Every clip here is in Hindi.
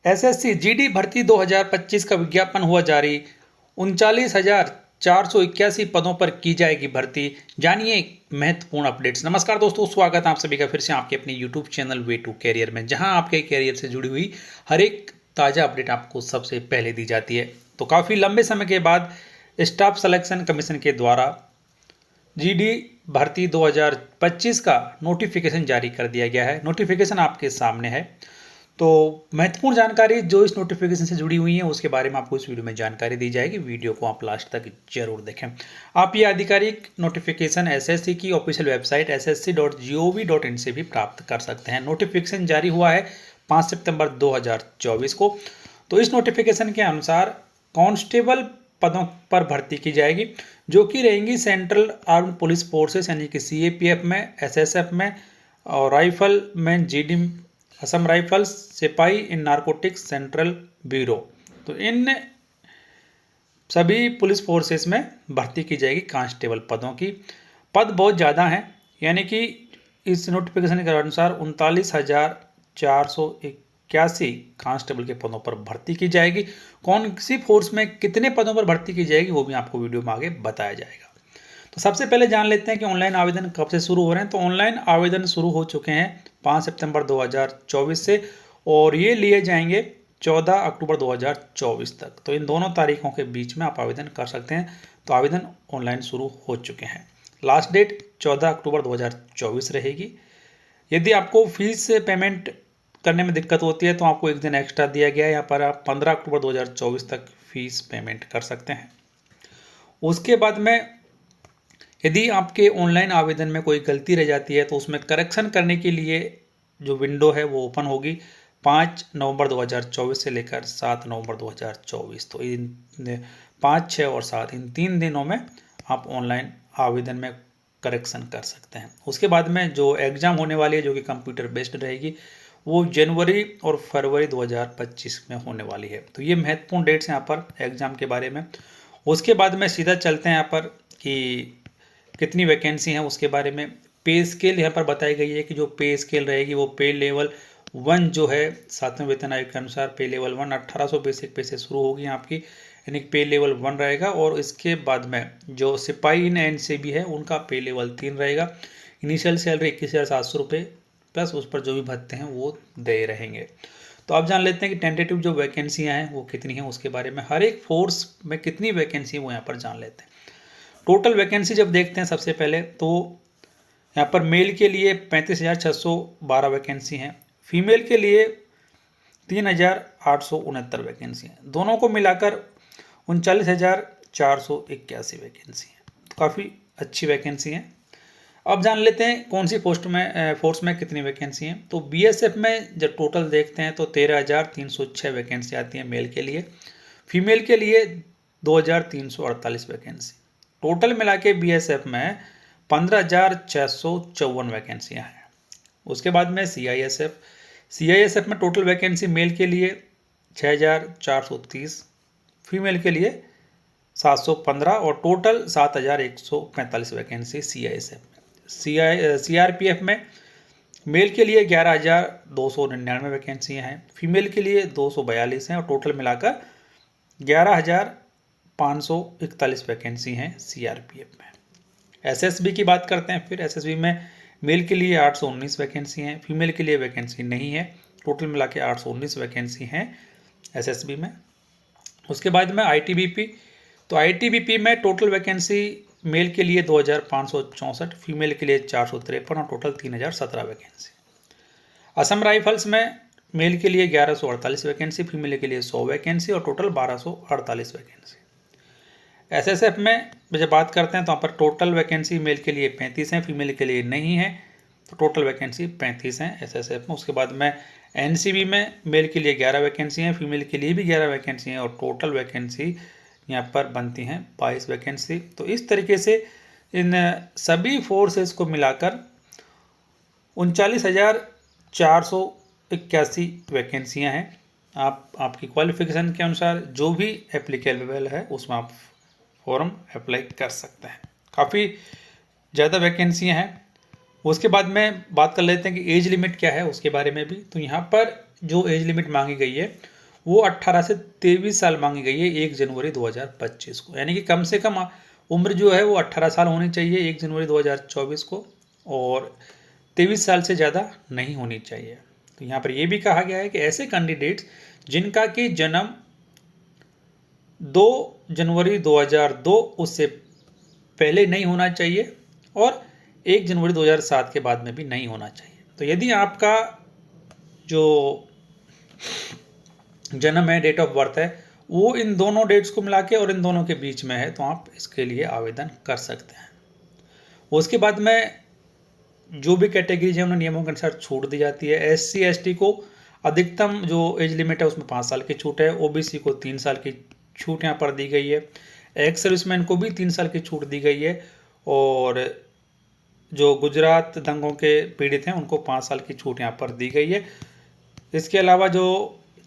एसएससी जीडी भर्ती 2025 का विज्ञापन हुआ जारी। 39,481 पदों पर की जाएगी भर्ती। जानिए महत्वपूर्ण अपडेट्स। नमस्कार दोस्तों, स्वागत है आप सभी का फिर से आपके अपने YouTube channel way to career में, जहां आपके कैरियर से जुड़ी हुई हर एक ताज़ा अपडेट आपको सबसे पहले दी जाती है। तो काफ़ी लंबे समय के बाद स्टाफ सिलेक्शन कमीशन के द्वारा जीडी भर्ती 2025 का नोटिफिकेशन जारी कर दिया गया है। नोटिफिकेशन आपके सामने है। तो महत्वपूर्ण जानकारी जो इस नोटिफिकेशन से जुड़ी हुई है उसके बारे में आपको इस वीडियो में जानकारी दी जाएगी। वीडियो को आप लास्ट तक जरूर देखें। आप ये आधिकारिक नोटिफिकेशन एसएससी की ऑफिशियल वेबसाइट ssc.gov.in से भी प्राप्त कर सकते हैं। नोटिफिकेशन जारी हुआ है 5 सितंबर 2024 को। तो इस नोटिफिकेशन के अनुसार कांस्टेबल पदों पर भर्ती की जाएगी, जो कि रहेंगी सेंट्रल आर्म्ड पुलिस फोर्सेस यानी कि सीएपीएफ में, एसएसएफ में और राइफल में जीडी, असम राइफल्स, सिपाही इन नारकोटिक्स सेंट्रल ब्यूरो। तो इन सभी पुलिस फोर्सेस में भर्ती की जाएगी कांस्टेबल पदों की। पद बहुत ज़्यादा हैं, यानी कि इस नोटिफिकेशन के अनुसार 39,481 कांस्टेबल के पदों पर भर्ती की जाएगी। कौन सी फोर्स में कितने पदों पर भर्ती की जाएगी वो भी आपको वीडियो में आगे बताया जाएगा। तो सबसे पहले जान लेते हैं कि ऑनलाइन आवेदन कब से शुरू हो रहे हैं। तो ऑनलाइन आवेदन शुरू हो चुके हैं 5 सितंबर 2024 से और ये लिए जाएंगे 14 अक्टूबर 2024 तक। तो इन दोनों तारीखों के बीच में आप आवेदन कर सकते हैं। तो आवेदन ऑनलाइन शुरू हो चुके हैं। लास्ट डेट 14 अक्टूबर 2024 रहेगी। यदि आपको फीस पेमेंट करने में दिक्कत होती है तो आपको एक दिन एक्स्ट्रा दिया गया है। यहाँ पर आप 15 अक्टूबर 2024 तक फीस पेमेंट कर सकते हैं। उसके बाद में यदि आपके ऑनलाइन आवेदन में कोई गलती रह जाती है तो उसमें करेक्शन करने के लिए जो विंडो है वो ओपन होगी 5 नवंबर 2024 से लेकर 7 नवंबर 2024। तो इन 5, 6 और 7 इन 3 दिनों में आप ऑनलाइन आवेदन में करेक्शन कर सकते हैं। उसके बाद में जो एग्ज़ाम होने वाली है, जो कि कंप्यूटर बेस्ड रहेगी, वो जनवरी और फरवरी 2025 में होने वाली है। तो ये महत्वपूर्ण डेट्स हैं यहाँ पर एग्ज़ाम के बारे में। उसके बाद में सीधा चलते हैं यहाँ पर कि कितनी वैकेंसी हैं उसके बारे में। पे स्केल यहाँ पर बताई गई है कि जो पे स्केल रहेगी वो पे लेवल 1 जो है 7वें वेतन आयोग के अनुसार पे लेवल 1 1800 बेसिक पे से शुरू होगी आपकी, यानी पे लेवल 1 रहेगा। और इसके बाद में जो सिपाही इन एनसीबी है उनका पे लेवल 3 रहेगा। इनिशियल सैलरी 21,700 रुपये प्लस उस पर जो भी भत्ते हैं वो दे रहेंगे। तो आप जान लेते हैं कि टेंटेटिव जो वैकेंसियाँ हैं वो कितनी हैं उसके बारे में। हर एक फोर्स में कितनी वैकेंसी वो यहाँ पर जान लेते हैं। टोटल वैकेंसी जब देखते हैं सबसे पहले तो यहाँ पर मेल के लिए 35,612 वैकेंसी हैं, फीमेल के लिए 3,869 वैकेंसी हैं। दोनों को मिलाकर 39,481 वैकेंसी हैं। तो काफ़ी अच्छी वैकेंसी हैं। अब जान लेते हैं कौन सी फोर्स में कितनी वैकेंसी हैं। तो बीएसएफ में जब टोटल देखते हैं तो 13,306 वैकेंसी आती है मेल के लिए। फीमेल के लिए 2,348 वैकेंसी। टोटल मिला के बीएसएफ में 15,654 वैकेंसियाँ हैं। उसके बाद में सीआईएसएफ में टोटल वैकेंसी मेल के लिए 6,430, फीमेल के लिए 715 और टोटल 7,145 वैकेंसी सीआईएसएफ में। सीआरपीएफ में मेल के लिए 11,299 वैकेंसियाँ हैं, फीमेल के लिए 242 हैं और टोटल मिलाकर 11,541 वैकेंसी हैं सीआरपीएफ में। एसएसबी की बात करते हैं फिर। एसएसबी में मेल के लिए 819 वैकेंसी हैं, फीमेल के लिए वैकेंसी नहीं है। टोटल मिला के 819 वैकेंसी हैं एसएसबी में। उसके बाद में आईटीबीपी। तो आईटीबीपी में टोटल वैकेंसी मेल के लिए 2,564, फीमेल के लिए 453 और टोटल 3,017 वैकेंसी। असम राइफल्स में मेल के लिए 1148 वैकेंसी, फीमेल के लिए 100 वैकेंसी और टोटल 1248 वैकेंसी। एसएसएफ में जब बात करते हैं तो यहाँ पर टोटल वैकेंसी मेल के लिए 35 हैं, फीमेल के लिए नहीं है। तो टोटल वैकेंसी 35 हैं एसएसएफ में। उसके बाद में एनसीबी में मेल के लिए 11 वैकेंसी हैं, फीमेल के लिए भी 11 वैकेंसी हैं और टोटल वैकेंसी यहाँ पर बनती हैं 22 वैकेंसी। तो इस तरीके से इन सभी फोर्सेस को मिलाकर 39,481 वैकेंसियाँ हैं। आपकी क्वालिफिकेशन के अनुसार जो भी एप्लीकेबल है उसमें आप फॉर्म अप्लाई कर सकते हैं। काफ़ी ज़्यादा वैकेंसियाँ हैं। उसके बाद में बात कर लेते हैं कि एज लिमिट क्या है उसके बारे में भी। तो यहाँ पर जो एज लिमिट मांगी गई है वो 18 से 23 साल मांगी गई है 1 जनवरी 2025 को, यानी कि कम से कम उम्र जो है वो 18 साल होनी चाहिए 1 जनवरी 2024 को, और 23 साल से ज़्यादा नहीं होनी चाहिए। तो यहाँ पर ये भी कहा गया है कि ऐसे कैंडिडेट्स जिनका कि जन्म 2 जनवरी 2002 उससे पहले नहीं होना चाहिए और 1 जनवरी 2007 के बाद में भी नहीं होना चाहिए। तो यदि आपका जो जन्म है, डेट ऑफ बर्थ है, वो इन दोनों डेट्स को मिला के और इन दोनों के बीच में है, तो आप इसके लिए आवेदन कर सकते हैं। उसके बाद में जो भी कैटेगरीज है उन्हें नियमों के अनुसार छूट दी जाती है। SC ST को अधिकतम जो एज लिमिट है उसमें 5 साल की छूट है। OBC को 3 साल की छूट यहाँ पर दी गई है। एक्स सर्विसमैन को भी 3 साल की छूट दी गई है, और जो गुजरात दंगों के पीड़ित हैं उनको 5 साल की छूट यहाँ पर दी गई है। इसके अलावा जो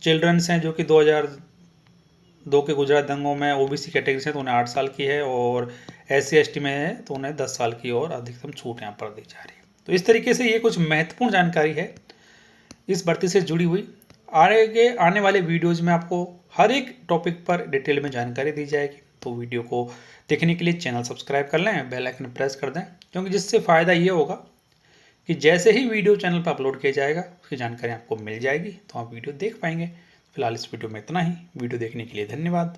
चिल्ड्रंस हैं जो कि 2002 के गुजरात दंगों में OBC कैटेगरी से, तो उन्हें 8 साल की है, और SC ST में है तो उन्हें 10 साल की और अधिकतम छूट यहाँ पर दी जा रही है। तो इस तरीके से ये कुछ महत्वपूर्ण जानकारी है इस भर्ती से जुड़ी हुई। आगे आने वाले वीडियोज़ में आपको हर एक टॉपिक पर डिटेल में जानकारी दी जाएगी। तो वीडियो को देखने के लिए चैनल सब्सक्राइब कर लें, बेल आइकन प्रेस कर दें, क्योंकि जिससे फ़ायदा ये होगा कि जैसे ही वीडियो चैनल पर अपलोड किया जाएगा उसकी जानकारी आपको मिल जाएगी, तो आप वीडियो देख पाएंगे। फिलहाल इस वीडियो में इतना ही। वीडियो देखने के लिए धन्यवाद।